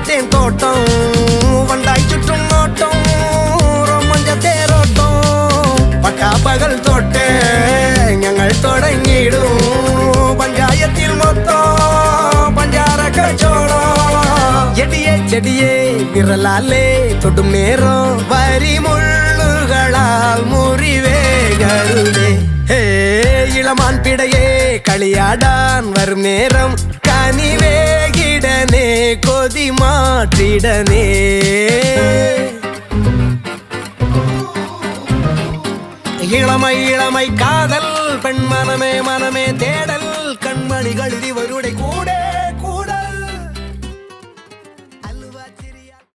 தேன் தோட்டம் வண்டாய் சுற்றும் நோட்டம் ரொமஞ்ச தேரோட்டம் பட்டா பகல் தொட்டே ഞങ്ങൾ തുടങ്ങിടും പഞ്ചായത്തിൽ മൊത്തം പഞ്ചാര കച്ചോടം ചെടിയെ ചെടിയെ വിരലാലേ തൊടും നേരം വരിമുള്ളുകളാൽ മുറിവേകരുതേ ഇളമാൻ പിടയെ കളിയാടാൻ വരും നേരം കനിവേകിടനേ കൊതി മാറ്റിടനേ இளமை இளமை காதல் பெண் மனமே மனமே தேடல் கண்மணிகள்